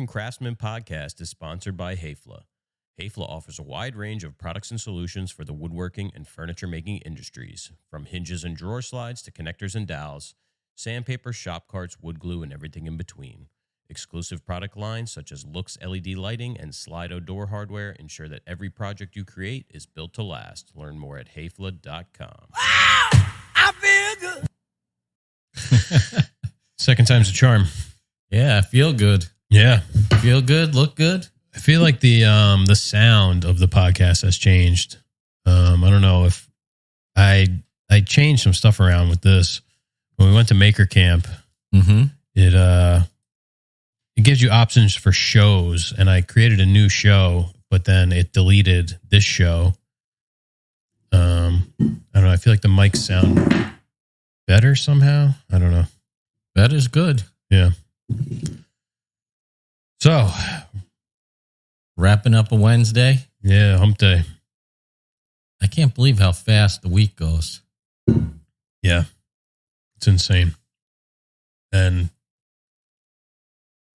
Craftsman podcast is sponsored by Hayfla. Hayfla offers a wide range of products and solutions for the woodworking and furniture making industries, from hinges and drawer slides to connectors and dowels, sandpaper, shop carts, wood glue, and everything in between. Exclusive product lines such as Lux LED lighting and Slido door hardware ensure that every project you create is built to last. Learn more at hayfla.com. Wow, I feel good. Second time's a charm. Yeah, I feel good. Yeah. Feel good, look good. I feel like the sound of the podcast has changed. I don't know if I changed some stuff around with this. When we went to Maker Camp, it gives you options for shows, and I created a new show, but then it deleted this show. I don't know. I feel like the mics sound better somehow. I don't know. That is good. Yeah. So, wrapping up a Wednesday. Yeah, hump day. I can't believe how fast the week goes. Yeah. It's insane. And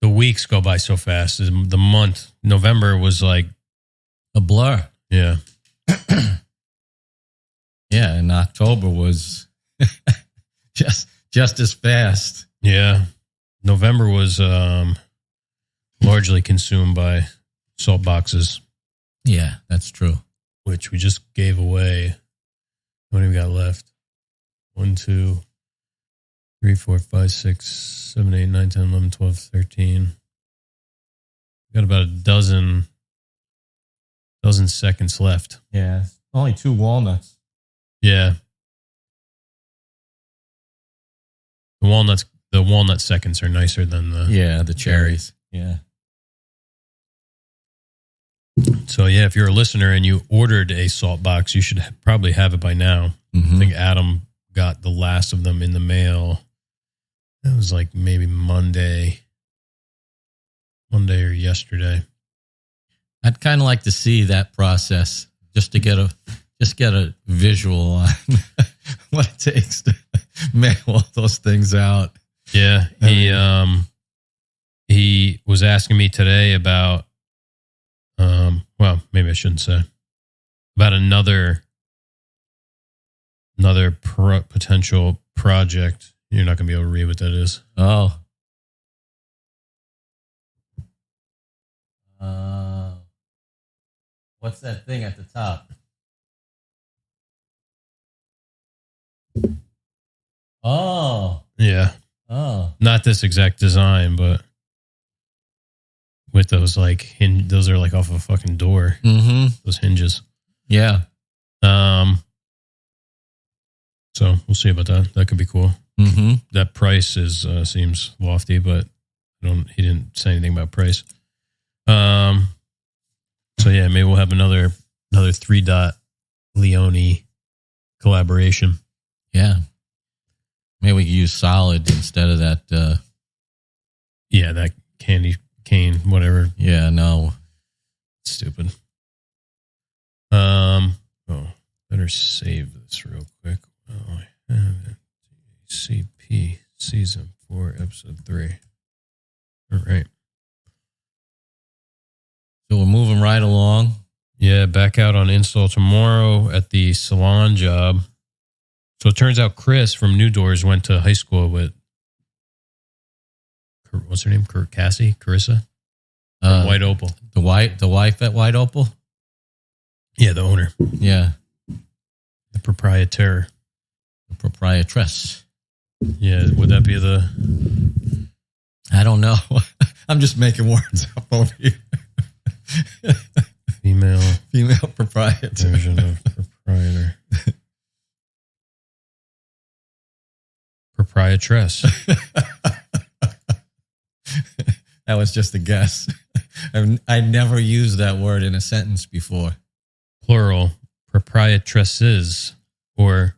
the weeks go by so fast. The month, November was like a blur. Yeah. Yeah, and October was just as fast. Yeah. November was largely consumed by salt boxes. Yeah, that's true. Which we just gave away. What do we got left? 1, 2, 3, 4, 5, 6, 7, 8, 9, 10, 11, 12, 13. We got about a dozen seconds left. Yeah. Only 2 walnuts. Yeah. The walnut seconds are nicer than the cherries. Yeah. So yeah, if you're a listener and you ordered a salt box, you should probably have it by now. I think Adam got the last of them in the mail. It was like maybe Monday or yesterday. I'd kind of like to see that process just to get a visual on what it takes to mail all those things out. Yeah, he was asking me today about well, maybe I shouldn't say, about another potential project. You're not going to be able to read what that is. Oh. What's that thing at the top? Oh. Yeah. Oh. Not this exact design, but with those those are like off of a fucking door. Those hinges. Yeah. So we'll see about that. That could be cool. That price is seems lofty, but he didn't say anything about price. So yeah, maybe we'll have another 3-dot Leone collaboration. Yeah. Maybe we could use solid instead of that. That candy cane, whatever. Yeah, no. Stupid. Better save this real quick. Oh, I have it. CP Season 4, Episode 3. All right. So we're moving right along. Yeah, back out on install tomorrow at the salon job. So it turns out Chris from New Doors went to high school with, what's her name? Carissa? White Opal. The wife at White Opal? Yeah, the owner. Yeah. The proprietor. The proprietress. Yeah, would that be I don't know. I'm just making words up over here. Female proprietor. Version of proprietor. Proprietress. That was just a guess. I never used that word in a sentence before. Plural, proprietresses or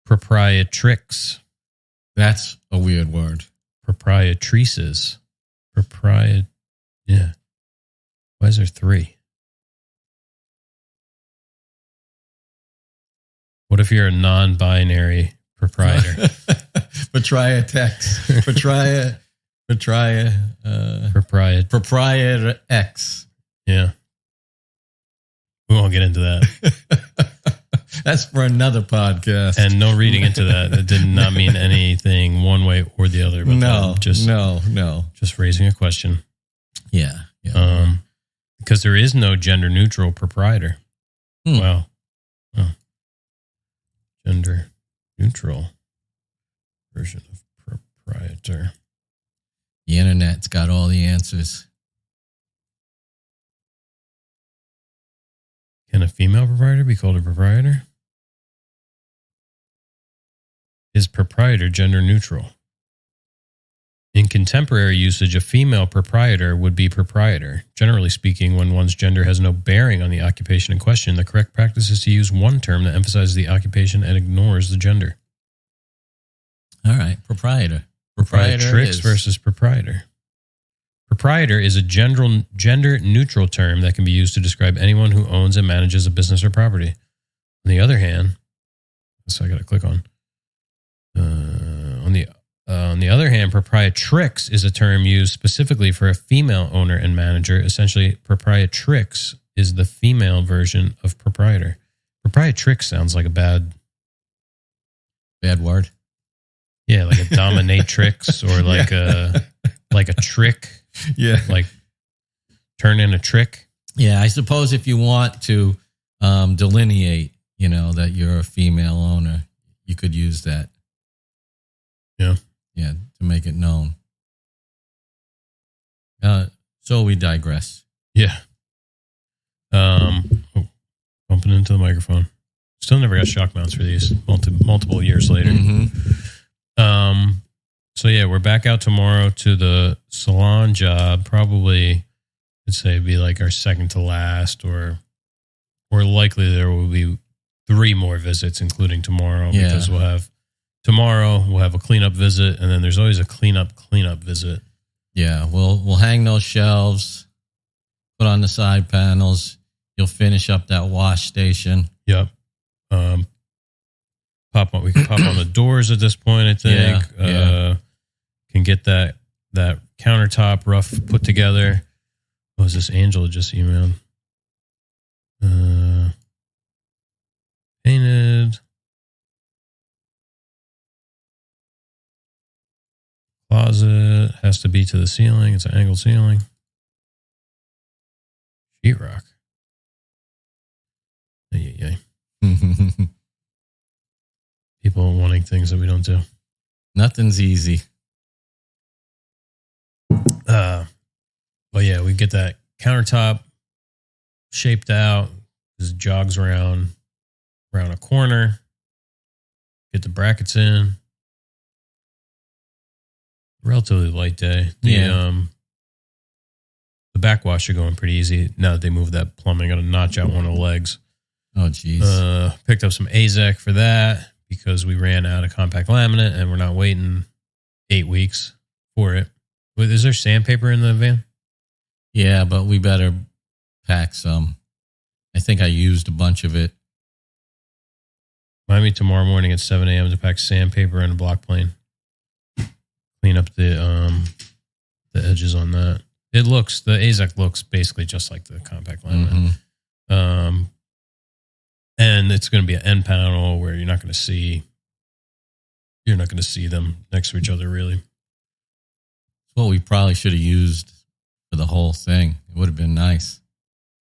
proprietrix. That's a weird word. Proprietrices. Yeah. Why is there 3? What if you're a non-binary proprietor? Proprietex. Proprietor X. Yeah. We won't get into that. That's for another podcast. And no reading into that. It did not mean anything one way or the other. But no. Just raising a question. Yeah. Because there is no gender neutral proprietor. Wow. Oh. Gender neutral version of proprietor. The internet's got all the answers. Can a female proprietor be called a proprietor? Is proprietor gender neutral? In contemporary usage, a female proprietor would be proprietor. Generally speaking, when one's gender has no bearing on the occupation in question, the correct practice is to use one term that emphasizes the occupation and ignores the gender. All right, proprietor. Proprietrix versus proprietor. Proprietor is a gender-neutral term that can be used to describe anyone who owns and manages a business or property. On the other hand, so I got to click on. On the other hand, proprietrix is a term used specifically for a female owner and manager. Essentially, proprietrix is the female version of proprietor. Proprietrix sounds like a bad word. Yeah, like a dominatrix or like a trick. Yeah, like turn in a trick. Yeah, I suppose if you want to delineate, that you're a female owner, you could use that. Yeah, to make it known. So we digress. Yeah. Bumping into the microphone. Still never got shock mounts for these multiple years later. Mm-hmm. So yeah, we're back out tomorrow to the salon job. Probably, I'd say it'd be like our second to last, or likely there will be 3 more visits, including tomorrow, because we'll have a cleanup visit, and then there's always a cleanup visit. Yeah, we'll hang those shelves, put on the side panels. You'll finish up that wash station. Yep. We can pop on the doors at this point, I think. Can get that countertop rough put together. What was this? Angela just emailed. Painted. Closet has to be to the ceiling. It's an angled ceiling. Sheetrock. Yeah. People wanting things that we don't do. Nothing's easy. But yeah, we get that countertop shaped out. This jogs around a corner. Get the brackets in. Relatively light day. The backwash are going pretty easy now that they moved that plumbing. Got to notch out one of the legs. Oh, geez. Picked up some AZEC for that because we ran out of compact laminate and we're not waiting 8 weeks for it. Wait, is there sandpaper in the van? Yeah, but we better pack some. I think I used a bunch of it. Remind me tomorrow morning at 7 a.m. to pack sandpaper and a block plane. Clean up the edges on that. The AZEC looks basically just like the compact laminate. Mm-hmm. And it's going to be an end panel where you're not going to see them next to each other, really. It's what we probably should have used for the whole thing. It would have been nice.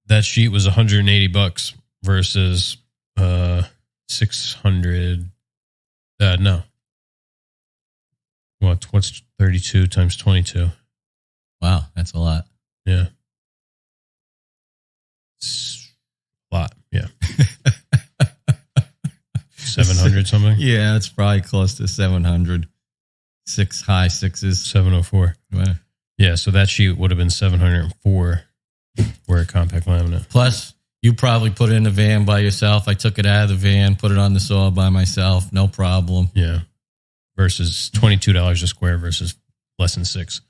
That sheet was $180 versus 600. No. What's 32 times 22? Wow, that's a lot. Yeah. It's a lot, yeah. 700 something? Yeah, it's probably close to 700. High sixes. 704. Wow. Yeah, so that sheet would have been 704 for a compact laminate. Plus, you probably put it in the van by yourself. I took it out of the van, put it on the saw by myself. No problem. Yeah. Versus $22 a square versus less than $6.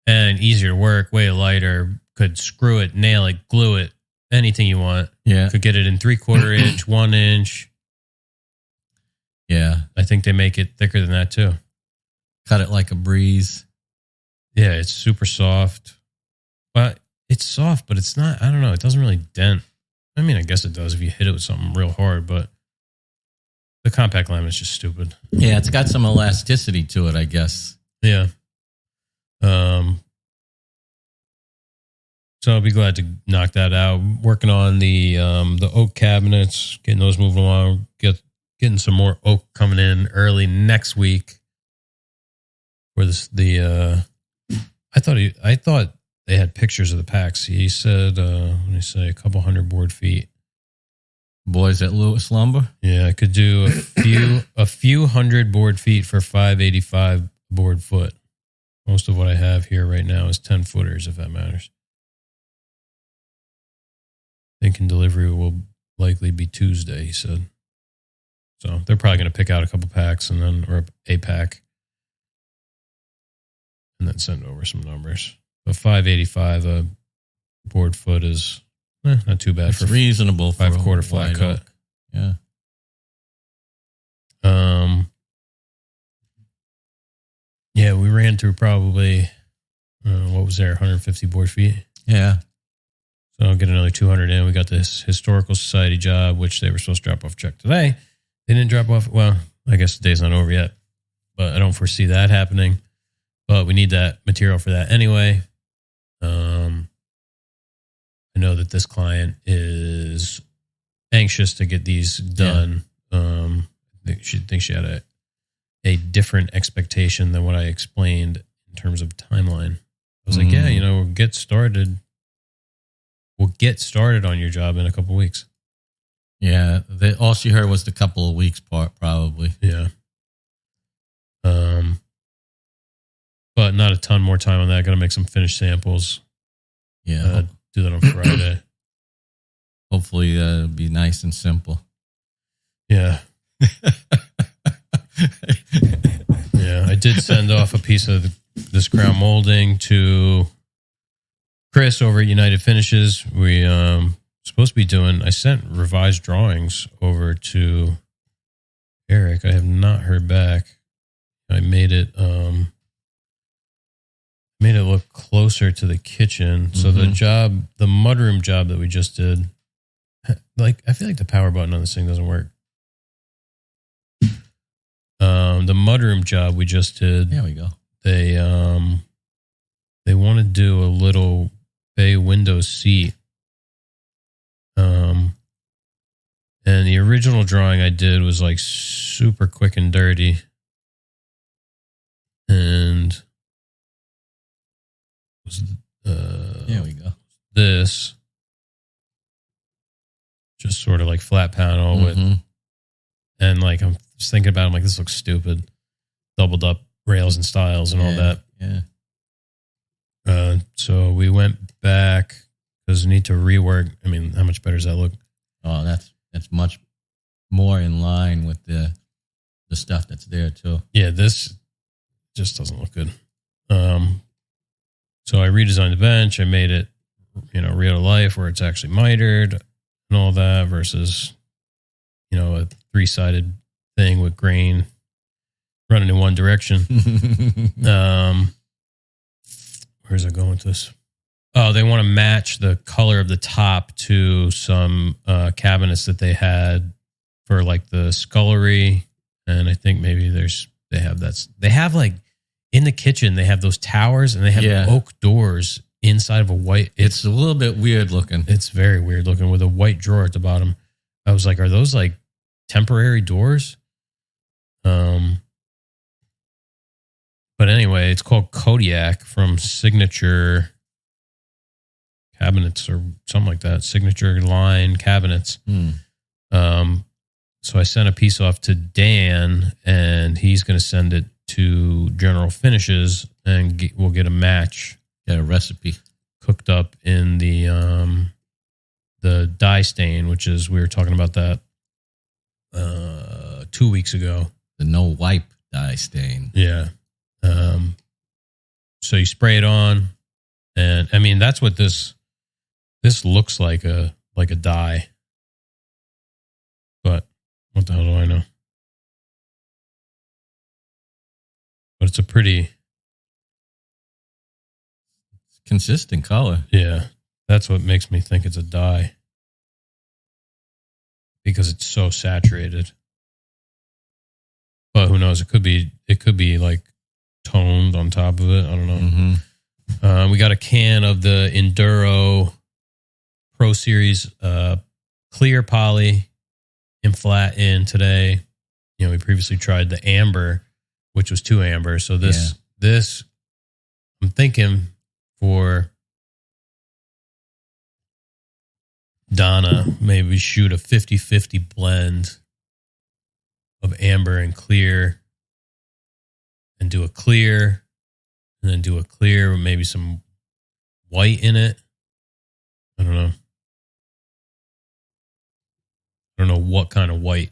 And easier work, way lighter. Could screw it, nail it, glue it, anything you want. Yeah. Could get it in 3/4 inch, 1 inch. Yeah. I think they make it thicker than that too. cut it like a breeze. Yeah, it's super soft. But it's soft, but it's not, I don't know, it doesn't really dent. I mean, I guess it does if you hit it with something real hard, but the compact laminate's just stupid. Yeah, it's got some elasticity to it, I guess. Yeah. So I'll be glad to knock that out. Working on the oak cabinets, getting those moving along, getting some more oak coming in early next week. Where I thought they had pictures of the packs. He said, let me say, a couple hundred board feet. Boys at Lewis Lumber? Yeah, I could do a few hundred board feet for $585 board foot. Most of what I have here right now is 10 footers, if that matters. Thinking delivery will likely be Tuesday, he said. So they're probably going to pick out a couple packs or a pack, and then send over some numbers. But $585 a board foot is not too bad. It's reasonable for 5/4 flat cut. Oak. Yeah. Yeah, we ran through probably what was there, 150 board feet. Yeah. So I'll get another 200 in. We got this historical society job, which they were supposed to drop off a check today. They didn't drop off. Well, I guess the day's not over yet, but I don't foresee that happening. But we need that material for that anyway. I know that this client is anxious to get these done. Yeah. She thinks she had a different expectation than what I explained in terms of timeline. I was like, yeah, we'll get started. We'll get started on your job in a couple of weeks. Yeah. All she heard was the couple of weeks part, probably. Yeah. But not a ton more time on that. Got to make some finished samples. Yeah. Do that on Friday. Hopefully it'll be nice and simple. Yeah. Yeah. I did send off a piece of this crown molding to Chris over at United Finishes. We supposed to be doing, I sent revised drawings over to Eric. I have not heard back. I made it look closer to the kitchen. So the mudroom job that we just did, like, I feel like the power button on this thing doesn't work. The mudroom job we just did. There we go. They want to do a little bay window seat. And the original drawing I did was like super quick and dirty. And was there we go. This just sort of like flat panel with, and like I'm just thinking about it, I'm like, this looks stupid. Doubled up rails and stiles and all that. Yeah. So we went back because we need to rework. I mean, how much better does that look? Oh, that's much more in line with the stuff that's there too. Yeah, this just doesn't look good. So I redesigned the bench. I made it, real to life where it's actually mitered and all that versus, a 3-sided thing with grain running in one direction. Where's it going with this? Oh, they want to match the color of the top to some cabinets that they had for like the scullery. And I think maybe they have like in the kitchen, they have those towers and they have oak doors inside of a white. It's a little bit weird looking. It's very weird looking with a white drawer at the bottom. I was like, are those like temporary doors? But anyway, it's called Kodiak from Signature Cabinets or something like that. Signature Line Cabinets. So I sent a piece off to Dan, and he's going to send it to General Finishes, and we'll get a match. Get a recipe cooked up in the dye stain, which is, we were talking about that 2 weeks ago. The no wipe dye stain. Yeah. So you spray it on, and I mean, that's what this looks like a dye. But what the hell do I know? but it's a pretty consistent color. Yeah, that's what makes me think it's a dye, because it's so saturated. But who knows? It could be like toned on top of it. I don't know. Mm-hmm. We got a can of the Enduro Pro Series clear poly in flat in today. You know, we previously tried the amber, which was 2 amber. So this I'm thinking for Donna, maybe shoot a 50-50 blend of amber and clear, and do a clear, and then do a clear with maybe some white in it. I don't know. I don't know what kind of white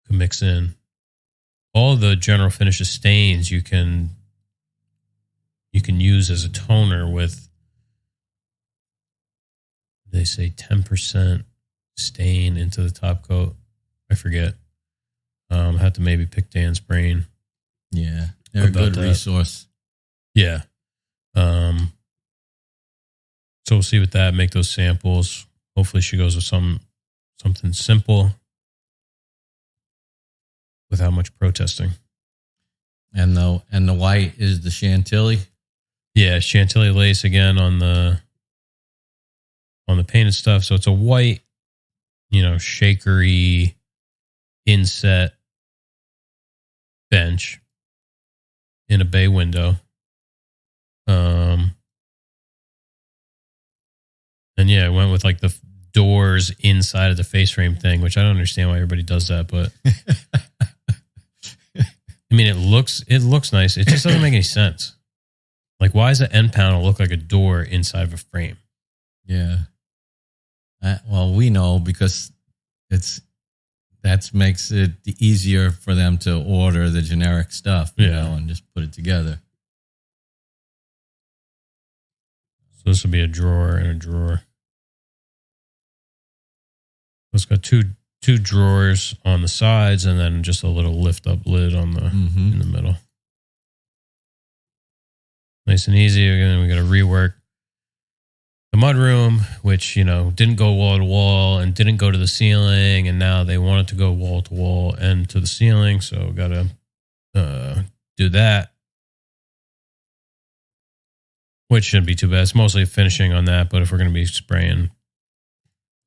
could mix in. All the General Finishes stains you can use as a toner with, they say 10% stain into the top coat. I forget. I have to maybe pick Dan's brain. Yeah, they're a good resource. Yeah. So we'll see with that. Make those samples. Hopefully she goes with something simple without much protesting. And the white is the Chantilly. Yeah, Chantilly lace again on the painted stuff. So it's a white, shakery inset bench in a bay window. And yeah, I went with like the doors inside of the face frame thing, which I don't understand why everybody does that, but I mean, it looks nice. It just doesn't make any sense. Like, why does the end panel look like a door inside of a frame? Yeah. Well, we know because that makes it easier for them to order the generic stuff, you know, and just put it together. So this will be a drawer and a drawer. It's got two drawers on the sides and then just a little lift up lid on the in the middle. Nice and easy. Again, we got to rework the mudroom, which, didn't go wall to wall and didn't go to the ceiling. And now they want it to go wall to wall and to the ceiling. So got to do that, which shouldn't be too bad. It's mostly finishing on that. But if we're going to be spraying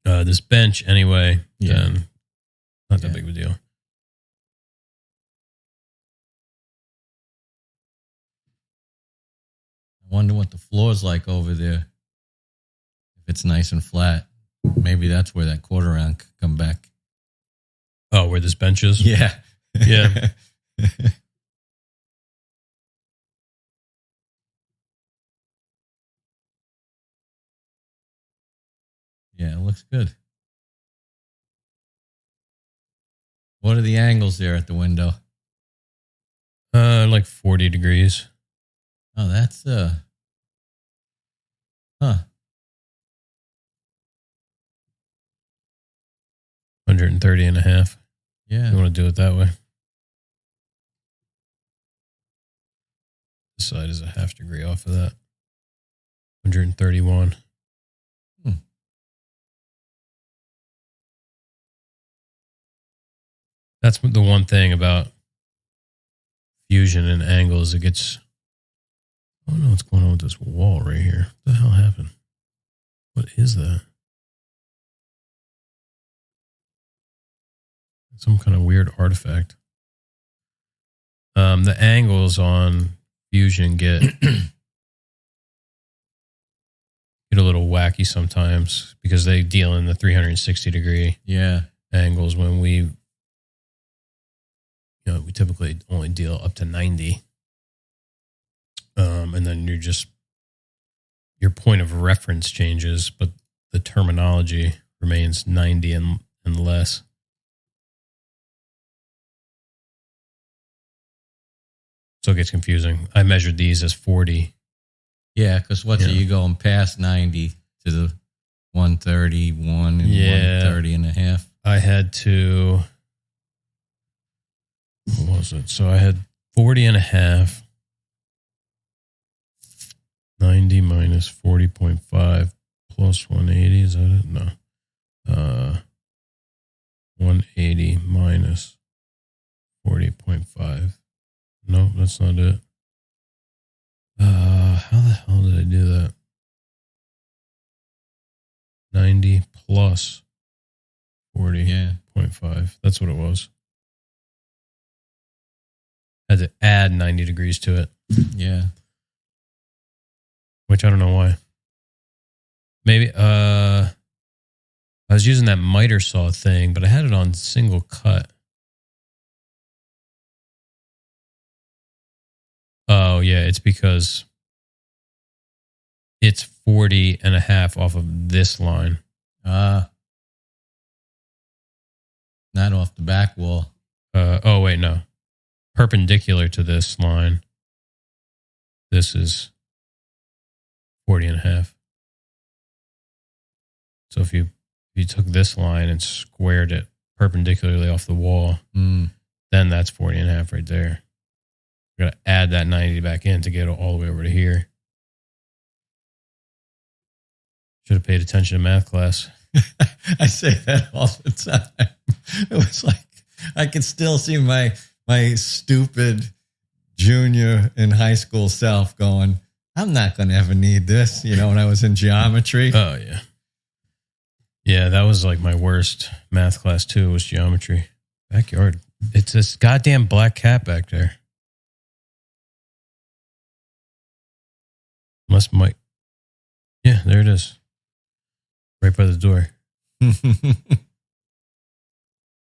this bench anyway, then not that big of a deal. I wonder what the floor's like over there. If it's nice and flat, maybe that's where that quarter round could come back. Oh, where this bench is? Yeah. Yeah. Yeah, it looks good. What are the angles there at the window? Like 40 degrees. Oh, that's 130 and a half. Yeah. You want to do it that way? This side is a half degree off of that. 131. That's the one thing about fusion and angles. It gets... I don't know what's going on with this wall right here. What the hell happened? What is that? Some kind of weird artifact. The angles on fusion get a little wacky sometimes because they deal in the 360 degree angles when we typically only deal up to 90. And then your point of reference changes, but the terminology remains 90 and less. So it gets confusing. I measured these as 40. Yeah, because are you going past 90 to the 131 and 130 and a half? I had to What was it? So I had 40.5. 90 minus 40.5 plus 180. Is that it? No. 180 minus 40.5. No, that's not it. How the hell did I do that? 90 plus 40.5. That's what it was. Had to add 90 degrees to it. Yeah. Which I don't know why. Maybe I was using that miter saw thing, but I had it on single cut. Oh, yeah, it's because it's 40.5 off of this line. Not off the back wall. Oh, wait, no. Perpendicular to this line. This is 40.5. So if you took this line and squared it perpendicularly off the wall, then that's 40.5 right there. We got to add that 90 back in to get it all the way over to here. Should have paid attention to math class. I say that all the time. It was like I can still see my stupid junior in high school self going, I'm not going to ever need this, when I was in geometry. Oh, yeah. Yeah, that was like my worst math class, too, was geometry. Backyard. It's this goddamn black cat back there. Unless Mike. Yeah, there it is. Right by the door.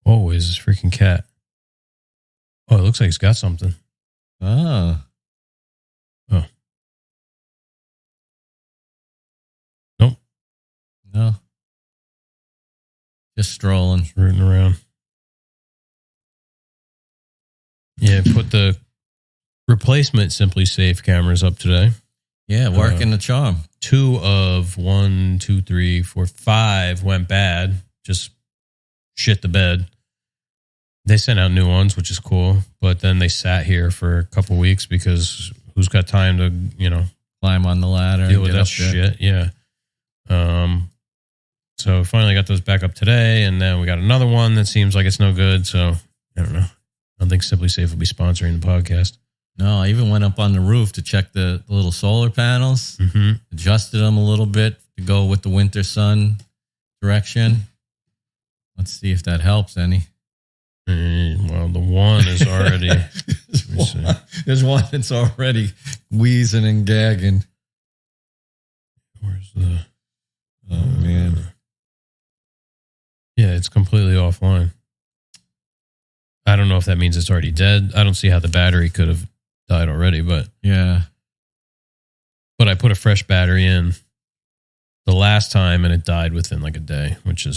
Always this freaking cat. Oh, it looks like he's got something. Oh. Oh. Nope. No. Just strolling. Just rooting around. Yeah, put the replacement Simply Safe cameras up today. Yeah, working the charm. 2 of 1, 2, 3, 4, 5 went bad. Just shit the bed. They sent out new ones, which is cool. But then they sat here for a couple weeks because who's got time to, Climb on the ladder. Deal with that shit. Yeah. So finally got those back up today. And then we got another one that seems like it's no good. So I don't know. I don't think Simply Safe will be sponsoring the podcast. No, I even went up on the roof to check the little solar panels, adjusted them a little bit to go with the winter sun direction. Let's see if that helps any. Well, the one is already... There's one that's already wheezing and gagging. Where's the... Oh, man. Yeah, it's completely offline. I don't know if that means it's already dead. I don't see how the battery could have died already, but yeah. But I put a fresh battery in the last time and it died within like a day, which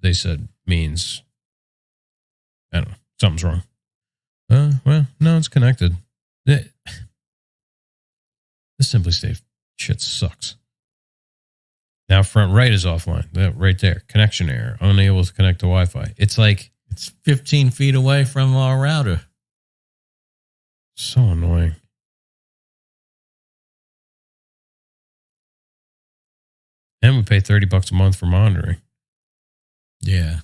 they said means I don't know, something's wrong. Well, no, it's connected. The Simply Safe shit sucks. Now front right is offline. Right there, connection error, unable to connect to Wi-Fi. It's like it's 15 feet away from our router. So annoying. And we pay $30 a month for monitoring. Yeah.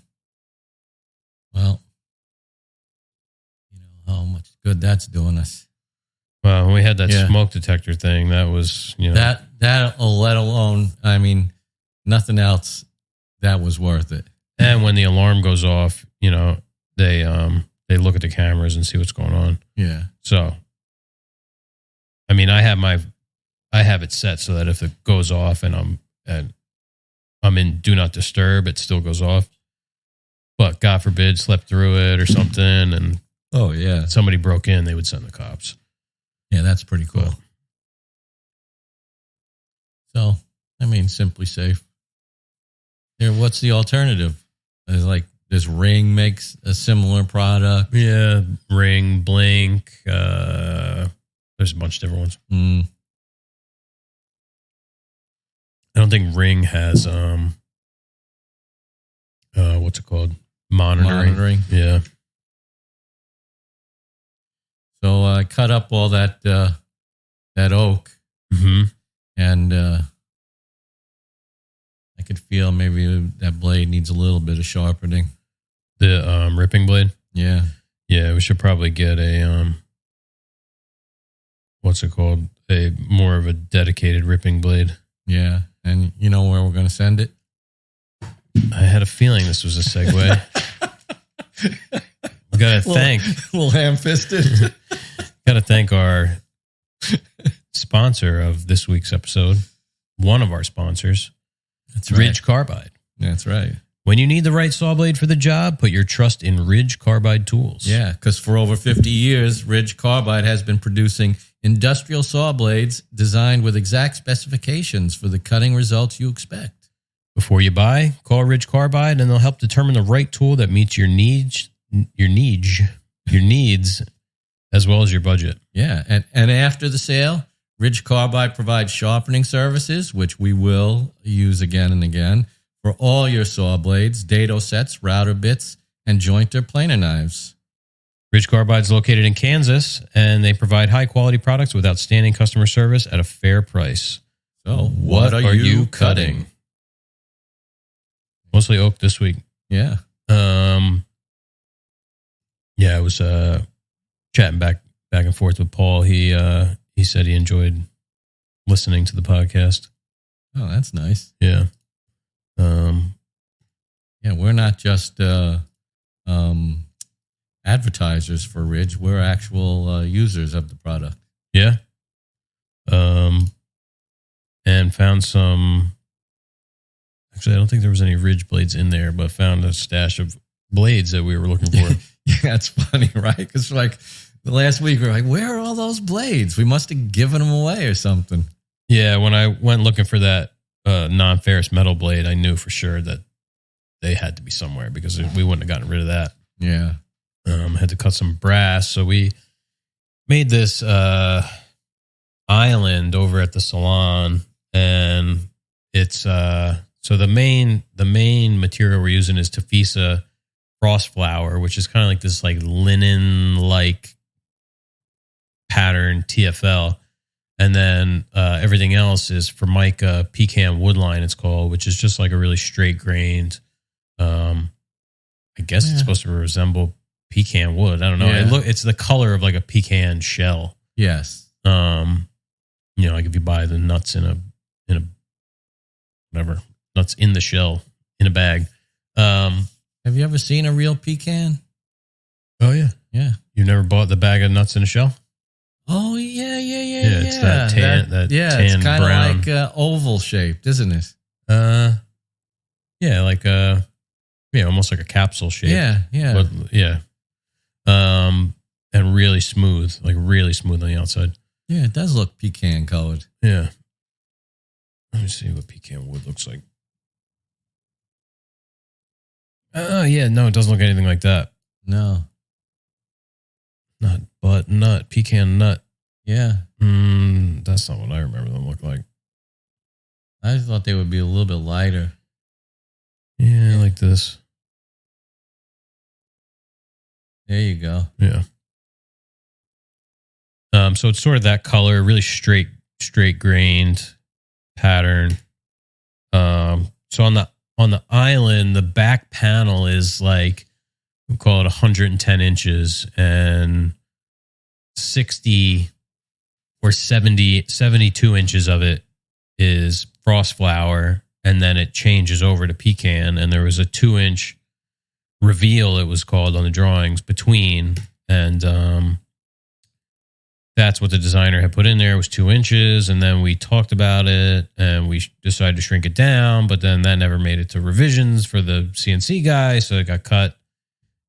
Well, how much good that's doing us. Well, when we had that smoke detector thing, that was, that let alone, I mean, nothing else, that was worth it. And when the alarm goes off, they look at the cameras and see what's going on. Yeah. So, I mean, I have it set so that if it goes off and I'm in do not disturb, it still goes off. But God forbid, slept through it or something, and oh yeah, somebody broke in, they would send the cops. Yeah, that's pretty cool. So, I mean, Simply Safe. Here, what's the alternative? Does Ring makes a similar product? Yeah, Ring, Blink. There's a bunch of different ones. I don't think Ring has what's it called? Monitoring. Monitoring. Yeah. So I cut up all that oak, and I could feel maybe that blade needs a little bit of sharpening. The ripping blade? Yeah. Yeah, we should probably get a, what's it called? A more of a dedicated ripping blade. Yeah. And you know where we're going to send it? I had a feeling this was a segue. We got to thank. A little ham-fisted. Got to thank our sponsor of this week's episode. One of our sponsors. That's right. Ridge Carbide. That's right. When you need the right saw blade for the job, put your trust in Ridge Carbide tools. Yeah, because for over 50 years, Ridge Carbide has been producing industrial saw blades designed with exact specifications for the cutting results you expect. Before you buy, call Ridge Carbide and they'll help determine the right tool that meets your needs as well as your budget. Yeah, and after the sale, Ridge Carbide provides sharpening services, which we will use again and again, for all your saw blades, dado sets, router bits, and jointer planer knives. Ridge Carbide is located in Kansas, and they provide high-quality products with outstanding customer service at a fair price. So, what are you cutting? Mostly oak this week. Yeah. Yeah, I was chatting back and forth with Paul. He said he enjoyed listening to the podcast. Oh, that's nice. Yeah. Yeah, we're not just advertisers for Ridge. We're actual users of the product. Yeah. And found some. Actually, I don't think there was any Ridge blades in there, but found a stash of blades that we were looking for. Yeah, that's funny, right? Because like the last week, we were like, where are all those blades? We must have given them away or something. Yeah, when I went looking for that non-ferrous metal blade, I knew for sure that they had to be somewhere because we wouldn't have gotten rid of that. Yeah. Had to cut some brass. So we made this island over at the salon, and it's so the main material we're using is Tafisa frost flower, which is kind of like this like linen like pattern TFL. And then everything else is Formica pecan woodline, it's called, which is just like a really straight grained. I guess it's supposed to resemble pecan wood. I don't know. Yeah. It's the color of like a pecan shell. Yes. Like if you buy the nuts in a whatever, nuts in the shell in a bag. Have you ever seen a real pecan? Oh yeah. Yeah. You've never bought the bag of nuts in a shell? Oh yeah. Yeah, it's that tan, tan it's kind of brown. like oval shaped, isn't it? Yeah, like almost like a capsule shape. Yeah. But, yeah. And really smooth on the outside. Yeah, it does look pecan colored. Yeah. Let me see what pecan wood looks like. Yeah, no, it doesn't look anything like that. No. Nut, pecan nut. Yeah. That's not what I remember them look like. I thought they would be a little bit lighter. Yeah, like this. There you go. Yeah. So it's sort of that color, really straight grained pattern. So on the island, the back panel is like, we call it 110 inches, and 60 or 72 inches of it is frost flower, and then it changes over to pecan, and there was a 2-inch reveal, it was called on the drawings, between, and that's what the designer had put in there, was 2 inches, and then we talked about it, and we decided to shrink it down, but then that never made it to revisions for the CNC guy, so it got cut.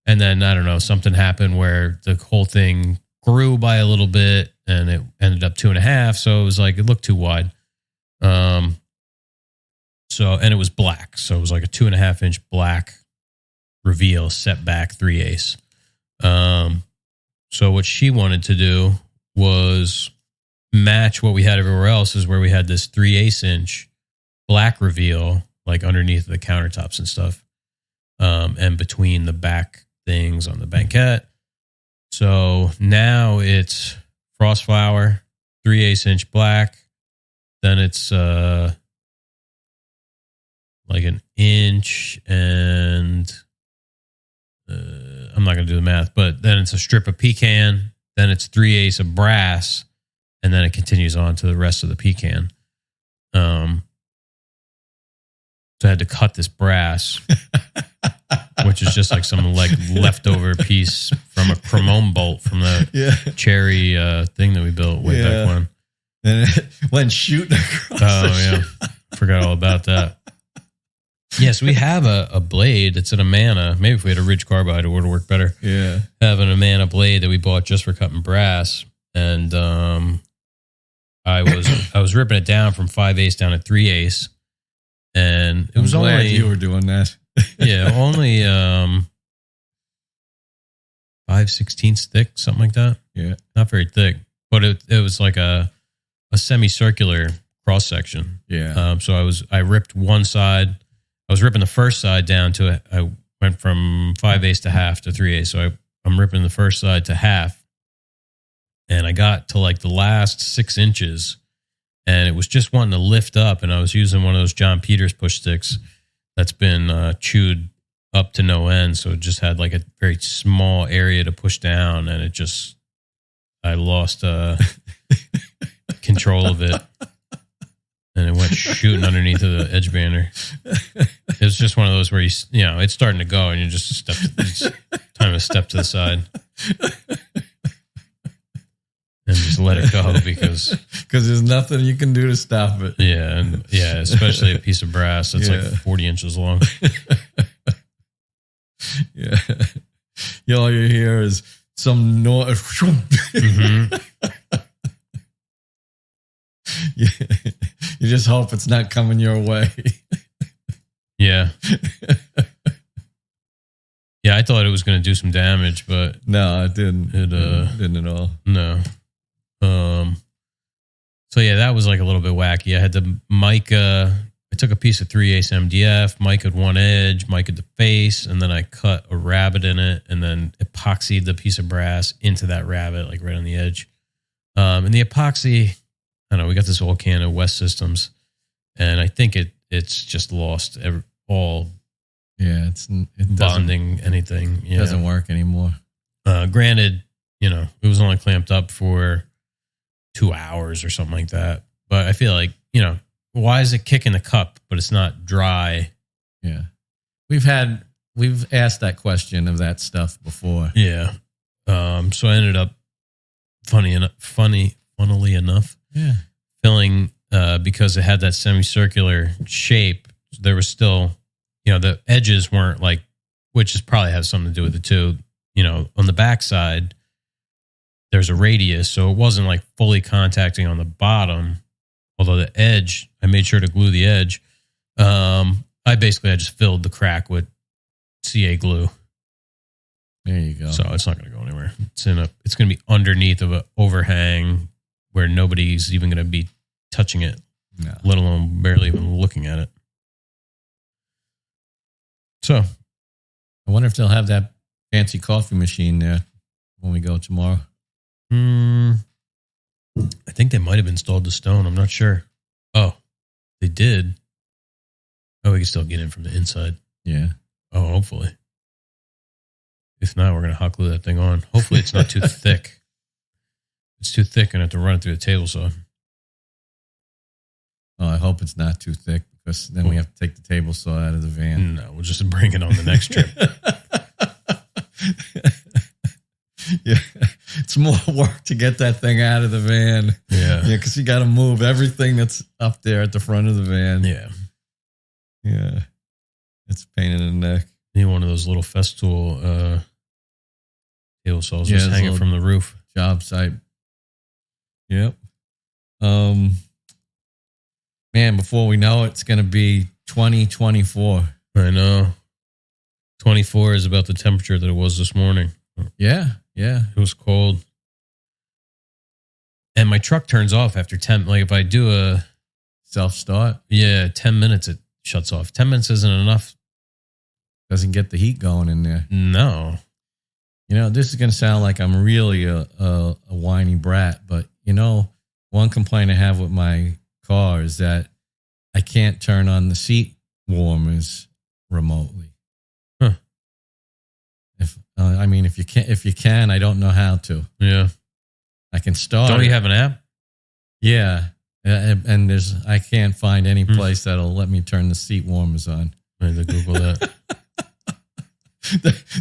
And then, I don't know, something happened where the whole thing grew by a little bit, and it ended up 2.5, so it was like, it looked too wide. And it was black, so it was like a 2.5-inch black reveal set back 3/8. So what she wanted to do was match what we had everywhere else, is where we had this 3/8 inch black reveal, like underneath the countertops and stuff, and between the back things on the banquette. So now it's frost flour, 3/8 inch black. Then it's like an inch and I'm not going to do the math, but then it's a strip of pecan. Then it's 3/8 of brass. And then it continues on to the rest of the pecan. So I had to cut this brass, which is just like some like leftover piece from a chromome bolt from the cherry thing that we built way back when. And it went shooting across. Oh, yeah. Forgot all about that. Yes, we have a blade. It's an Amana. Maybe if we had a Ridge Carbide, it would have worked better. Yeah. Have an Amana blade that we bought just for cutting brass. And I was ripping it down from 5/8 down to 3/8. And it was glad only you were doing that. yeah, only 5/16 thick, something like that. Yeah. Not very thick. But it was like a semicircular cross section. Yeah. So I ripped one side. I was ripping the first side down to I went from 5/8 to half to 3/8. So I'm ripping the first side to half. And I got to like the last 6 inches and it was just wanting to lift up. And I was using one of those John Peters push sticks that's been chewed up to no end. So it just had like a very small area to push down. And I lost control of it. And it went shooting underneath of the edge bander. It was just one of those where it's starting to go and you just it's time to step to the side. And just let it go because there's nothing you can do to stop it. Yeah, and especially a piece of brass that's like 40 inches long. Yeah. All you hear is some noise. Mm-hmm. You just hope it's not coming your way. Yeah. Yeah, I thought it was going to do some damage, but no, it didn't. It didn't at all. No. So yeah, that was like a little bit wacky. I had the mica. I took a piece of 3/8 MDF, mica'd one edge, mica'd the face, and then I cut a rabbet in it, and then epoxied the piece of brass into that rabbet, like right on the edge. And the epoxy, I don't know. We got this old can of West Systems, and I think it's just lost all. Yeah, it bonding anything. It doesn't work anymore. Granted, it was only clamped up for 2 hours or something like that. But I feel like, why is it kicking the cup, but it's not dry? Yeah. We've asked that question of that stuff before. Yeah. So I ended up, funnily enough, filling, because it had that semicircular shape, there was still, the edges weren't like, which is probably has something to do with it too. On the backside, there's a radius, so it wasn't like fully contacting on the bottom. Although the edge, I made sure to glue the edge. I just filled the crack with CA glue. There you go. So it's not going to go anywhere. It's going to be underneath of an overhang where nobody's even going to be touching it, let alone barely even looking at it. So I wonder if they'll have that fancy coffee machine there when we go tomorrow. I think they might have installed the stone. I'm not sure. Oh, they did. Oh, we can still get in from the inside. Yeah. Oh, hopefully. If not, we're going to hot glue that thing on. Hopefully it's not too thick. If it's too thick, I'm going to have to run it through the table saw. Oh, I hope it's not too thick because then we have to take the table saw out of the van. No, we'll just bring it on the next trip. Yeah, it's more work to get that thing out of the van. Yeah, because you got to move everything that's up there at the front of the van. Yeah, it's a pain in the neck. Need one of those little Festool table saws just hanging from the roof. Job site. Yep. Man, before we know it, it's going to be 2024. I know. 24 is about the temperature that it was this morning. Yeah. It was cold. And my truck turns off after 10. Like if I do a self-start. 10 minutes, it shuts off. 10 minutes isn't enough. Doesn't get the heat going in there. No. this is going to sound like I'm really a whiny brat, but one complaint I have with my car is that I can't turn on the seat warmers remotely. Huh. If you can, I don't know how to. Yeah. I can start. Don't you have an app? Yeah. And I can't find any place that'll let me turn the seat warmers on. I had to Google that.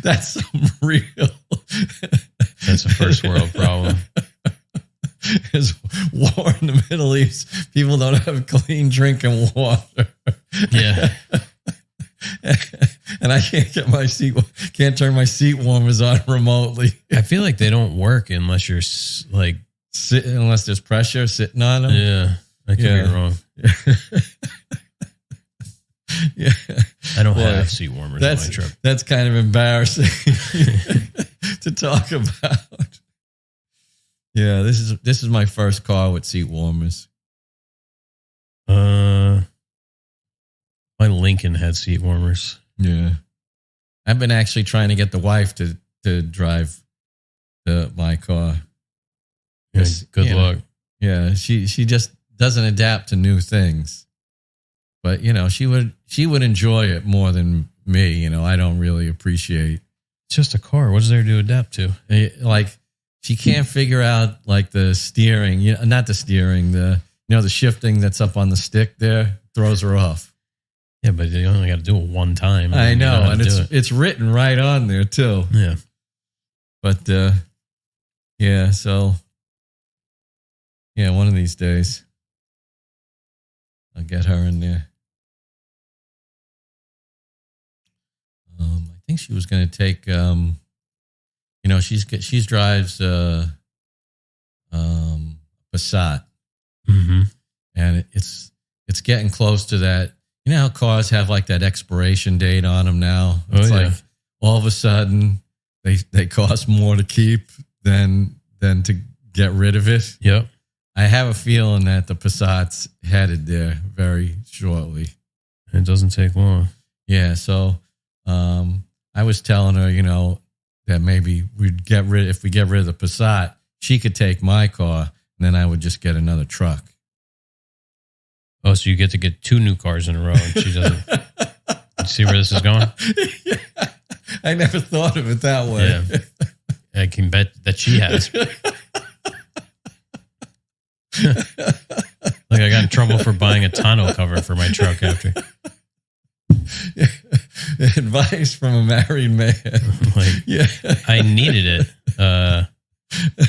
That's some real. That's a first world problem. There's war in the Middle East. People don't have clean drinking water. Yeah. And I can't turn my seat warmers on remotely. I feel like they don't work unless you're like unless there's pressure sitting on them. Yeah, I could be wrong. Yeah, I don't have seat warmers in my truck. That's kind of embarrassing to talk about. Yeah, this is my first car with seat warmers. My Lincoln had seat warmers. Yeah, I've been actually trying to get the wife to drive my car. Yeah, good luck. Yeah, she just doesn't adapt to new things. But she would enjoy it more than me. I don't really appreciate. It's just a car. What is there to adapt to? Like she can't figure out like the steering. Not the steering. The shifting that's up on the stick there throws her off. Yeah, but you only got to do it one time. I know, and it's written right on there too. Yeah, but yeah. So yeah, one of these days I'll get her in there. I think she was going to take. She drives Passat, and it's getting close to that. You know how cars have like that expiration date on them now? It's like all of a sudden they cost more to keep than to get rid of it. Yep. I have a feeling that the Passat's headed there very shortly. It doesn't take long. Yeah, so I was telling her, that maybe if we get rid of the Passat, she could take my car, and then I would just get another truck. Oh, so you get to get 2 new cars in a row, and she doesn't. You see where this is going? Yeah, I never thought of it that way. Yeah, I can bet that she has. Like I got in trouble for buying a tonneau cover for my truck after. Yeah. Advice from a married man. I needed it.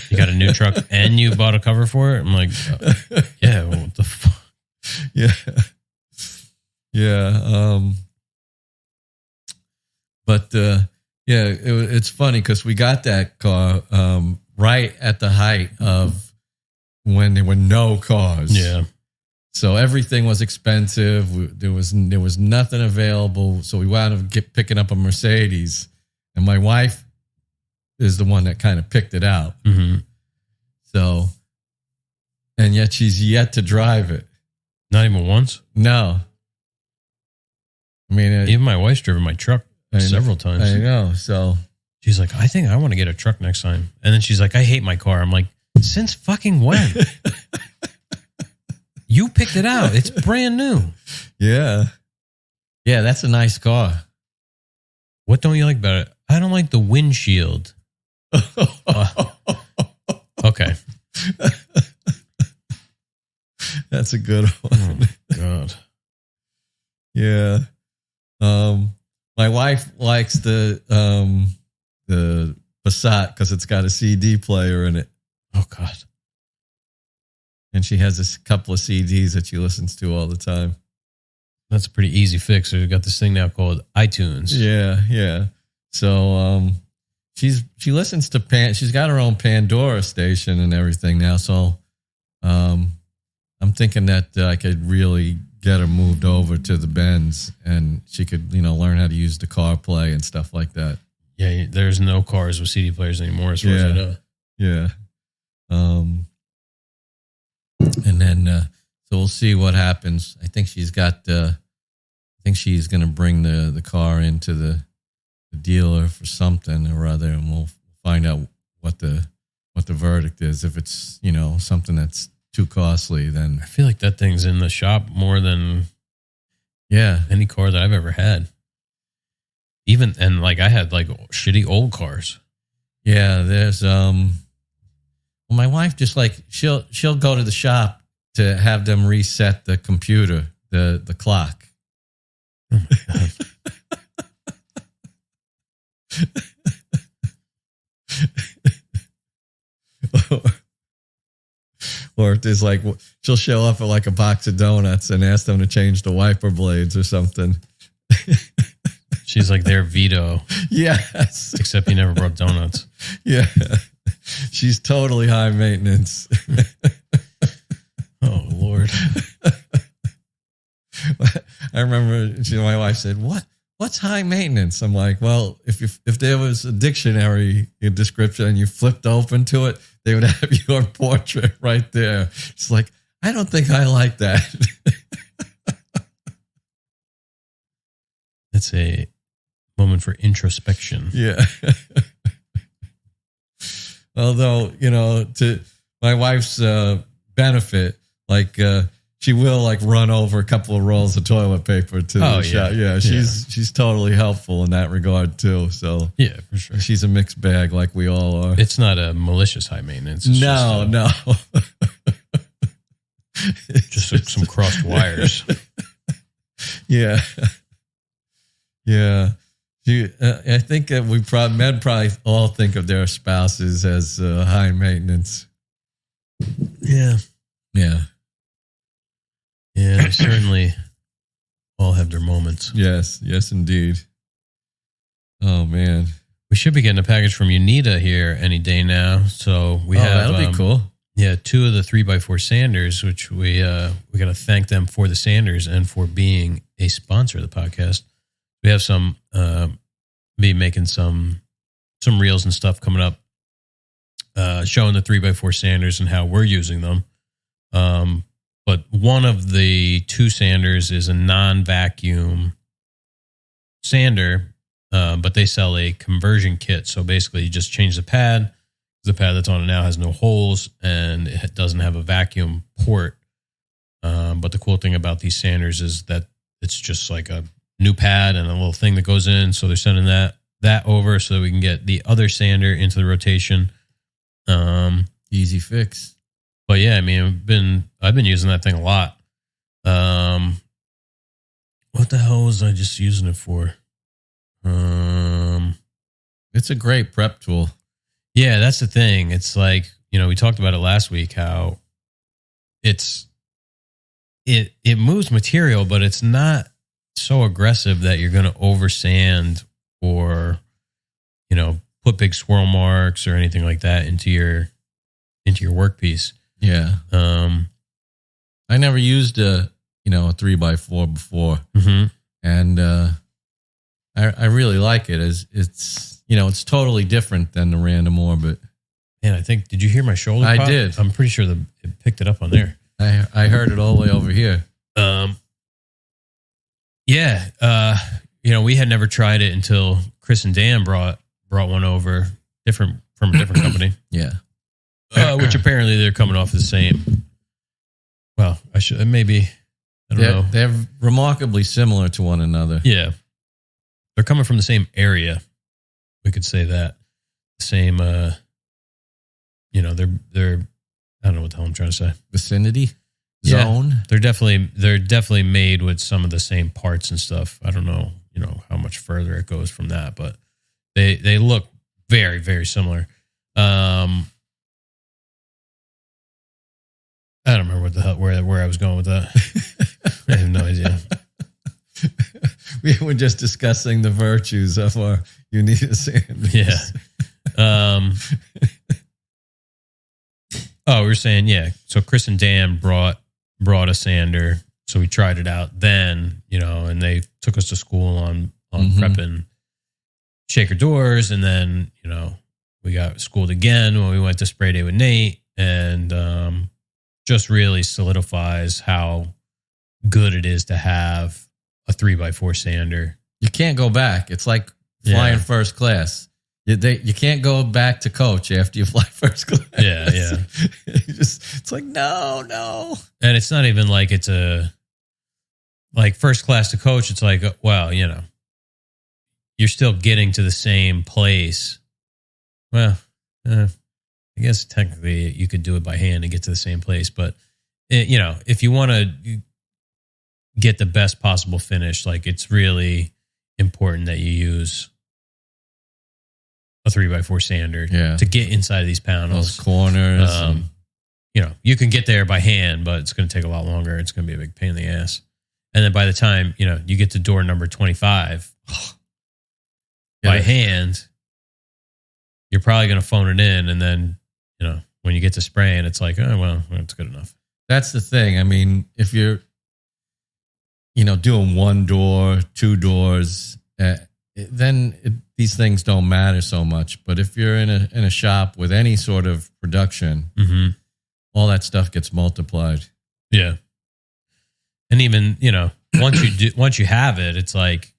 You got a new truck and you bought a cover for it? I'm like, yeah, well, what the fuck? Yeah. Yeah. But it's funny because we got that car right at the height of when there were no cars. Yeah. So everything was expensive. There was nothing available. So we wound up picking up a Mercedes, and my wife is the one that kind of picked it out. Mm-hmm. So, and yet she's yet to drive it. Not even once? No. I mean, even my wife's driven my truck several times. I know. So she's like, I think I want to get a truck next time. And then she's like, I hate my car. I'm like, since fucking when? You picked it out. It's brand new. Yeah. Yeah, that's a nice car. What don't you like about it? I don't like the windshield. Okay. That's a good one. Oh, God. Yeah. My wife likes the Passat because it's got a CD player in it. Oh, God. And she has a couple of CDs that she listens to all the time. That's a pretty easy fix. We've got this thing now called iTunes. Yeah, yeah. So she listens to she's got her own Pandora station and everything now. So I'm thinking that I could really get her moved over to the Benz, and she could learn how to use the CarPlay and stuff like that. Yeah, there's no cars with CD players anymore, as far as I know. Yeah. And then, so we'll see what happens. I think she's got, I think she's going to bring the car into the dealer for something or other, and we'll find out what the verdict is. If it's, something that's too costly, then I feel like that thing's in the shop more than any car that I've ever had. And like I had like shitty old cars. Yeah, there's my wife just like she'll go to the shop to have them reset the computer, the clock. Oh my God. Or if there's like, she'll show up at like a box of donuts and ask them to change the wiper blades or something. She's like their Vito. Yes. Except you never brought donuts. Yeah. She's totally high maintenance. Oh, Lord. I remember my wife said, what's high maintenance? I'm like, well, if there was a dictionary description and you flipped open to it, they would have your portrait right there. It's like, I don't think I like that. It's a moment for introspection. Yeah. Although, to my wife's benefit, like she will like run over a couple of rolls of toilet paper to the shop. Yeah, she's totally helpful in that regard too. So yeah, for sure. She's a mixed bag like we all are. It's not a malicious high maintenance. It's no. Just some crossed wires. Yeah. Yeah. I think that men probably all think of their spouses as high maintenance. Yeah. Yeah. Yeah, they certainly all have their moments. Yes, indeed. Oh, man. We should be getting a package from Unita here any day now. So we have... that'll be cool. Yeah, 2 of the 3x4 sanders, which we got to thank them for the sanders and for being a sponsor of the podcast. We have some... be making some reels and stuff coming up, showing the 3x4 sanders and how we're using them. But one of the 2 sanders is a non-vacuum sander, but they sell a conversion kit. So basically, you just change the pad. The pad that's on it now has no holes, and it doesn't have a vacuum port. But the cool thing about these sanders is that it's just like a new pad and a little thing that goes in. So they're sending that over so that we can get the other sander into the rotation. Easy fix. But yeah, I mean, I've been using that thing a lot. What the hell was I just using it for? It's a great prep tool. Yeah, that's the thing. It's like, we talked about it last week, how it moves material, but it's not so aggressive that you're going to over sand or, put big swirl marks or anything like that into your workpiece. Yeah. I never used a 3x4 before. Mm-hmm. And I really like it. It's totally different than the random orbit. Man, did you hear my shoulder I pop? did. I'm pretty sure it picked it up on there. I heard it all the way over here. Yeah. We had never tried it until Chris and Dan brought one over from a different company. Yeah. Which apparently they're coming off the same. Well, I don't know. They're remarkably similar to one another. Yeah. They're coming from the same area. We could say that. Same, they're, I don't know what the hell I'm trying to say. Vicinity? Zone? Yeah, they're definitely made with some of the same parts and stuff. I don't know, how much further it goes from that, but they look very, very similar. I don't remember what the hell where I was going with that. I have no idea. We were just discussing the virtues of our Unita sanders. Yeah. We were saying, yeah. So Chris and Dan brought a sander, so we tried it out then, and they took us to school on prepping shaker doors, and then we got schooled again when we went to spray day with Nate, and just really solidifies how good it is to have a 3x4 sander. You can't go back. It's like flying first class. You can't go back to coach after you fly first class. Yeah, yeah. It's like, no. And it's not even like it's a like first class to coach. It's like, well, you're still getting to the same place. Well, I guess technically you could do it by hand and get to the same place. But, if you want to get the best possible finish, like it's really important that you use a 3x4 sander to get inside of these panels. Those corners. You can get there by hand, but it's going to take a lot longer. It's going to be a big pain in the ass. And then by the time, you get to door number 25 by hand, you're probably going to phone it in. And then, when you get to spraying, it's like, oh, well, it's good enough. That's the thing. I mean, if you're, doing one door, two doors, then these things don't matter so much. But if you're in a shop with any sort of production, all that stuff gets multiplied. Yeah. And even, once you have it, it's like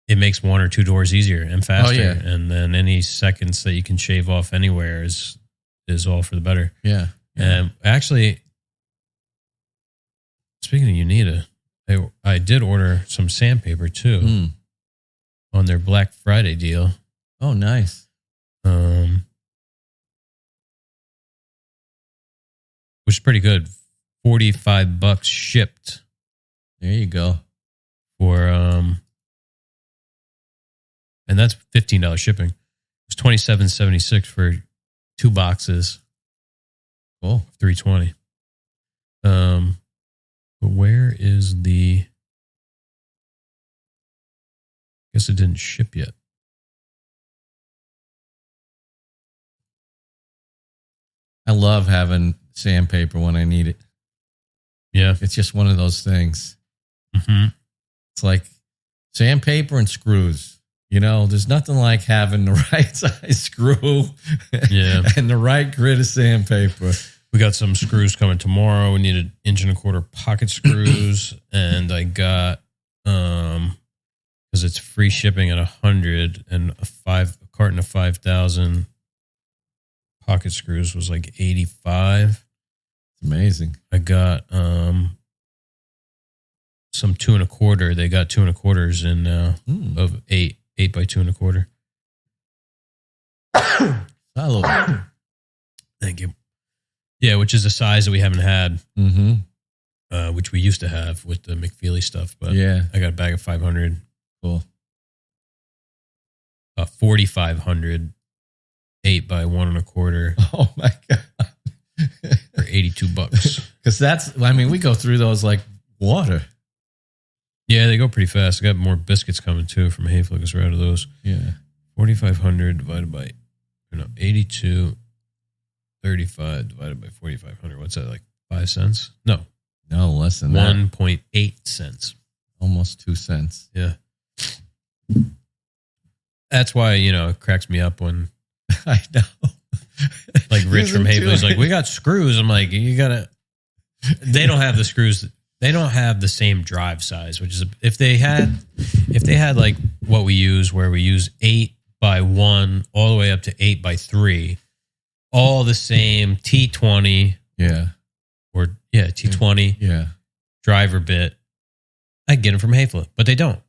it makes one or two doors easier and faster. Oh, yeah. And then any seconds that you can shave off anywhere is all for the better. Yeah. And actually, speaking of Unita, I did order some sandpaper too on their Black Friday deal. Oh, nice. Which is pretty good. $45 shipped. There you go. For and that's $15 shipping. It's $27.76 for 2 boxes. Cool. $320. But where is the? I guess it didn't ship yet. I love having sandpaper when I need it. Yeah. It's just one of those things. Mm-hmm. It's like sandpaper and screws. There's nothing like having the right size screw and the right grit of sandpaper. We got some screws coming tomorrow. We need an 1.25-inch pocket screws. And I got, because it's free shipping at 100 and a carton of 5,000 pocket screws was like 85. Amazing. I got some 2.25. They got 2.25s in now of 8 by 2.25. Hello. Thank you. Yeah, which is a size that we haven't had, which we used to have with the McFeely stuff. But yeah, I got a bag of 500. Cool. 4,500, 8 by 1.25. Oh my God. For $82. Because we go through those like water. Yeah, they go pretty fast. I got more biscuits coming too from Hayflick because we're out of those. Yeah. 4,500 divided by 82, 35 divided by 4,500. What's that, like 5 cents? No, less than that. 1.8 cents. Almost 2 cents. Yeah. That's why, it cracks me up when I know. Like Rich from Hayflick's like, we got screws. I'm like, you gotta. They don't have the screws. They don't have the same drive size, which is if they had like what we use, where we use 8 by 1 all the way up to 8 by 3, all the same T20. Yeah. Or T20. Yeah. Driver bit. I get them from Hayflick, but they don't.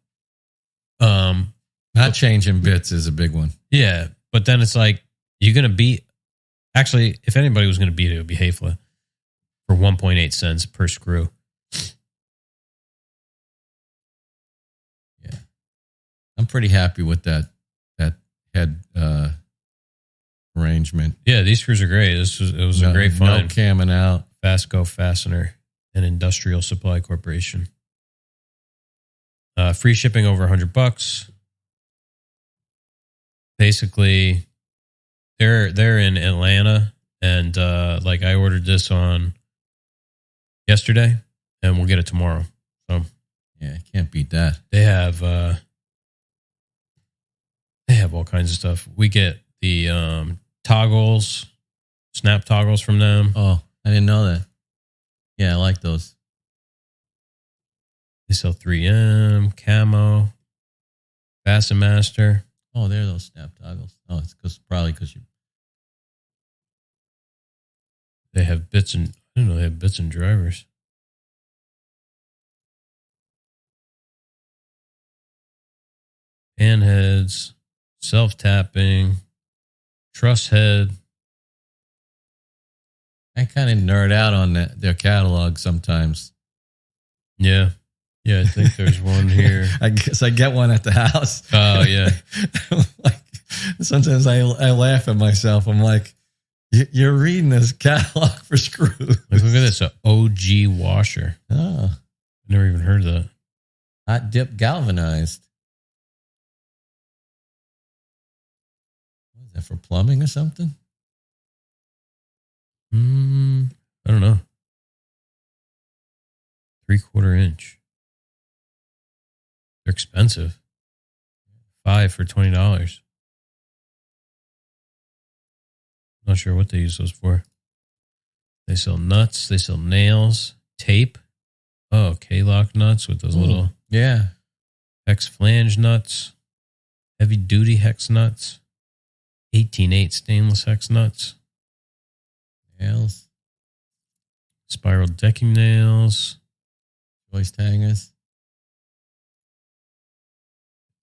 Not changing bits is a big one. Yeah, but then it's like you're gonna beat. Actually, if anybody was gonna beat it, it would be Hayflick for 1.8 cents per screw. Yeah, I'm pretty happy with that head arrangement. Yeah, these screws are great. It was a great find. No camming out. Fastco Fastener and Industrial Supply Corporation. Free shipping over $100. Basically, they're in Atlanta, and like I ordered this on yesterday, and we'll get it tomorrow. So yeah, can't beat that. They have all kinds of stuff. We get the toggles, snap toggles from them. Oh, I didn't know that. Yeah, I like those. They sell 3M, Camo, Fasten Master. Oh, there are those snap toggles. Oh, it's probably because you. They have bits and I didn't know they have bits and drivers. Pan heads, self-tapping, truss head. I kind of nerd out on their catalog sometimes. Yeah. Yeah, I think there's one here. I guess I get one at the house. Oh, yeah. Like, sometimes I laugh at myself. I'm like, you're reading this catalog for screws. Like, look at this, an OG washer. Oh. Never even heard of that. Hot dip galvanized. What is that, for plumbing or something? I don't know. 3/4 inch. They're expensive. 5 for $20. Not sure what they use those for. They sell nuts. They sell nails, tape. Oh, K-lock nuts with those little hex flange nuts, heavy duty hex nuts, 18/8 stainless hex nuts, nails, spiral decking nails, joist hangers,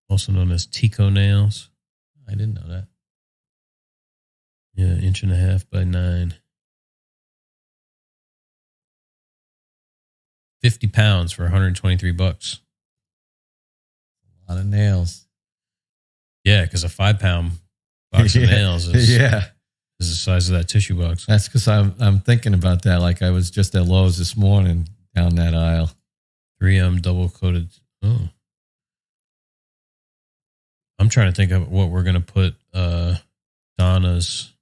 also known as Tico nails. I didn't know that. Yeah, 1.5 by 9. 50 pounds for $123. A lot of nails. Yeah, because a 5-pound box of nails is the size of that tissue box. That's because I'm thinking about that. Like I was just at Lowe's this morning down that aisle. 3M double coated. Oh, I'm trying to think of what we're gonna put Donna's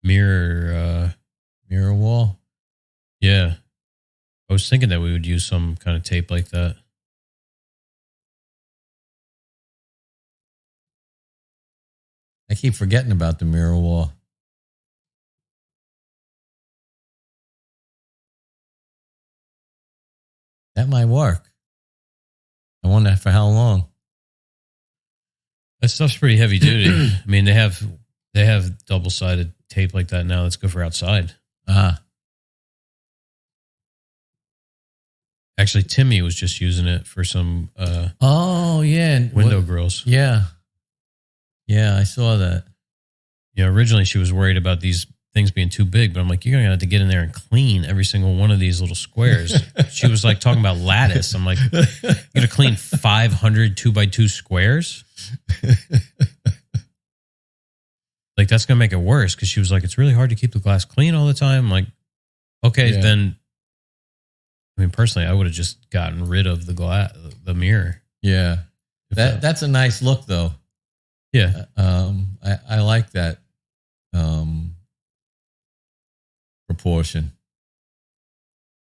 mirror wall. Yeah, I was thinking that we would use some kind of tape like that. I keep forgetting about the mirror wall. That might work. I wonder for how long. That stuff's pretty heavy duty. I mean, they have double-sided tape like that now. That's good for outside. Actually, Timmy was just using it for some window grills. Yeah, I saw that. Yeah, originally she was worried about these things being too big, but I'm like, you're going to have to get in there and clean every single one of these little squares. She was like talking about lattice. I'm like, you're going to clean 500 2x2 squares? Like, that's going to make it worse, because she was like, it's really hard to keep the glass clean all the time. I'm like, okay, then, I mean, personally, I would have just gotten rid of the mirror. Yeah. That's a nice look, though. Yeah. I like that proportion.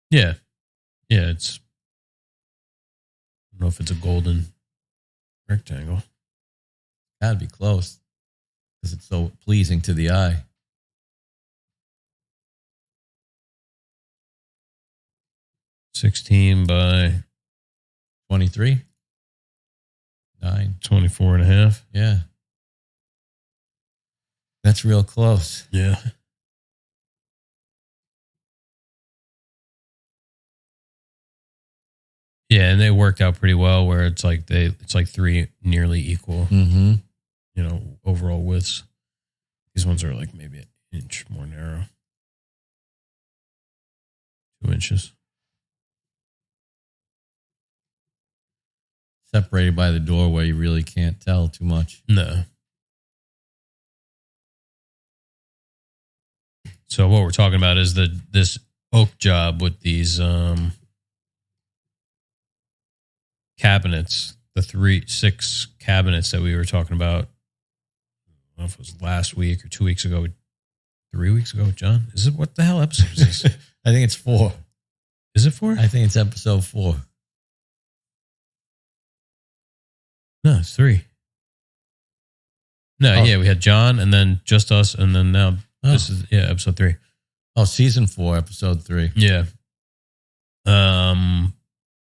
Yeah. Yeah, I don't know if it's a golden rectangle. That'd be close, because it's so pleasing to the eye. $16 by 23. 9. 24.5. Yeah. That's real close. Yeah. Yeah, and they worked out pretty well, where it's like 3 nearly equal, overall widths. These ones are like maybe an inch more narrow. 2 inches. Separated by the doorway, you really can't tell too much. No. So what we're talking about is this oak job with these cabinets, the 6 cabinets that we were talking about. I don't know if it was last week or 2 weeks ago, 3 weeks ago, John. Is it, what the hell episode is this? I think it's 4. Is it 4? I think it's episode 4. No, it's 3. No, yeah, we had John and then just us, and then now this is episode 3. Oh, season 4, episode 3. Yeah.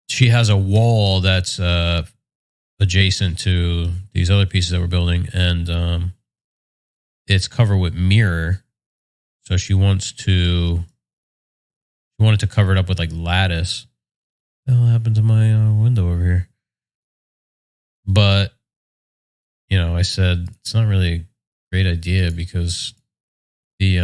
She has a wall that's adjacent to these other pieces that we're building, and it's covered with mirror. So she wanted to cover it up with like lattice. What the hell happened to my window over here? But, you know, I said it's not really a great idea because the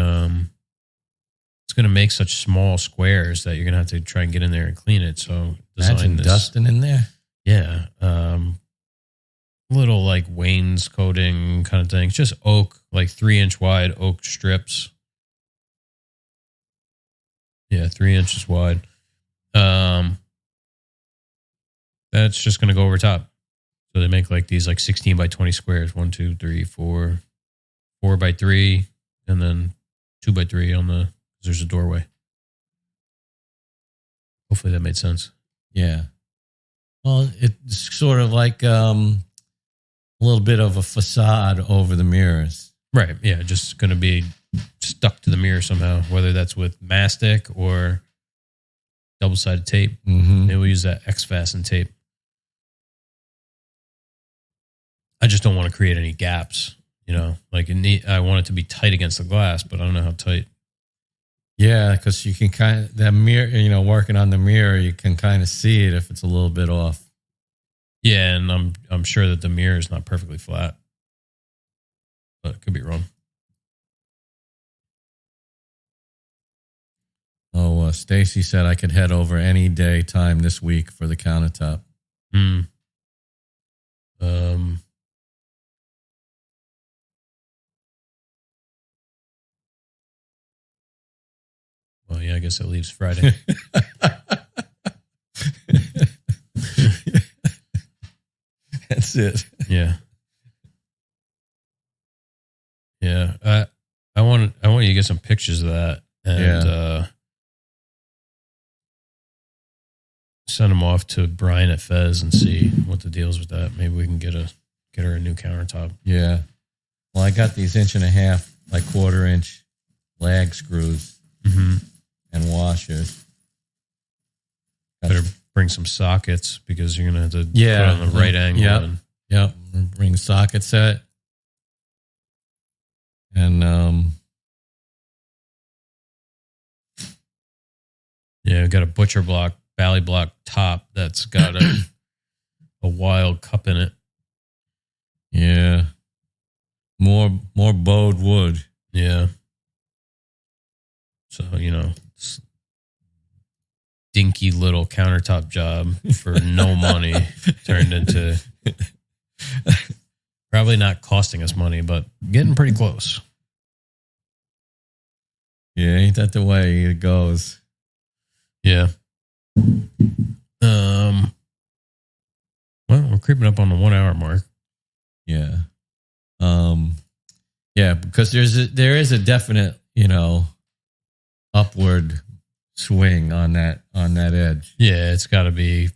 it's going to make such small squares that you're going to have to try and get in there and clean it. So imagine dusting in there. Yeah. Little like wainscoting kind of thing. It's just oak, like 3-inch wide oak strips. Yeah, 3 inches wide. That's just going to go over top. So they make like these like 16 by 20 squares. 1, 2, 3, 4, 4 by 3, and then 2 by 3 on the, there's a doorway. Hopefully that made sense. Yeah. Well, it's sort of like a little bit of a facade over the mirrors. Right. Yeah. Just going to be stuck to the mirror somehow, whether that's with mastic or double-sided tape. Mm-hmm. Maybe we'll use that X-Fasten tape. I just don't want to create any gaps, you know, like I want it to be tight against the glass, but I don't know how tight. Yeah, because you can kind of, that mirror, you know, working on the mirror, you can kind of see it if it's a little bit off. Yeah, and I'm sure that the mirror is not perfectly flat, but it could be wrong. Oh, Stacy said I could head over any day time this week for the countertop. Well, yeah, I guess it leaves Friday. That's it. Yeah. Yeah. I want you to get some pictures of that and send them off to Brian at Fez and see what the deal is with that. Maybe we can get her a new countertop. Yeah. Well, I got these 1.5 by 1/4 inch lag screws and washers. Better bring some sockets because you're going to have to put it on the right angle. Yep. Yep. Bring socket set. And yeah, we got a butcher block, valley block top that's got a wild cup in it. Yeah. More bowed wood. Yeah. So, you know, dinky little countertop job for no money turned into probably not costing us money, but getting pretty close. Yeah, ain't that the way it goes? Yeah. Well, we're creeping up on the 1 hour mark. Yeah. Yeah, because there is a definite, you know, upward swing on that edge. Yeah, it's got to be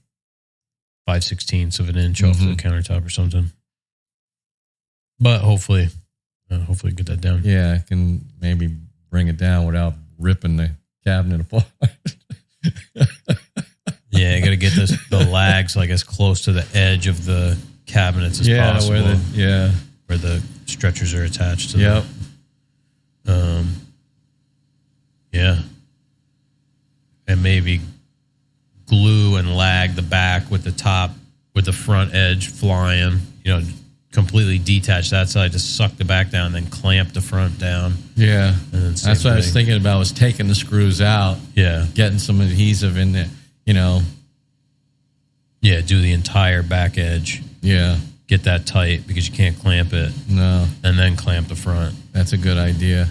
5/16 of an inch off the countertop or something. But hopefully get that down. Yeah, I can maybe bring it down without ripping the cabinet apart. Yeah, you got to get the lags like as close to the edge of the cabinets as possible. Where the stretchers are attached to them. Yeah. And maybe glue and lag the back with the top, with the front edge flying, you know, completely detach that side, just suck the back down, then clamp the front down. Yeah. That's what I was thinking about, was taking the screws out. Yeah. Getting some adhesive in there, you know. Yeah, do the entire back edge. Yeah. Get that tight because you can't clamp it. No. And then clamp the front. That's a good idea.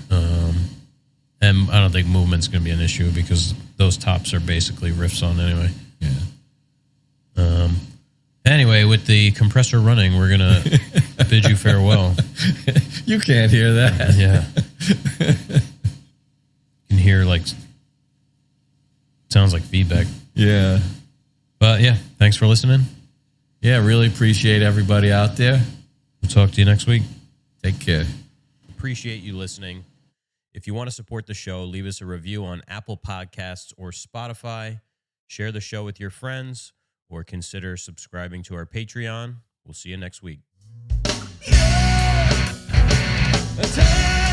And I don't think movement's going to be an issue because those tops are basically riffs on anyway. Yeah. Anyway, with the compressor running, we're going to bid you farewell. You can't hear that. Yeah. You can hear sounds like feedback. Yeah. But yeah, thanks for listening. Yeah, really appreciate everybody out there. We'll talk to you next week. Take care. Appreciate you listening. If you want to support the show, leave us a review on Apple Podcasts or Spotify. Share the show with your friends or consider subscribing to our Patreon. We'll see you next week. Yeah.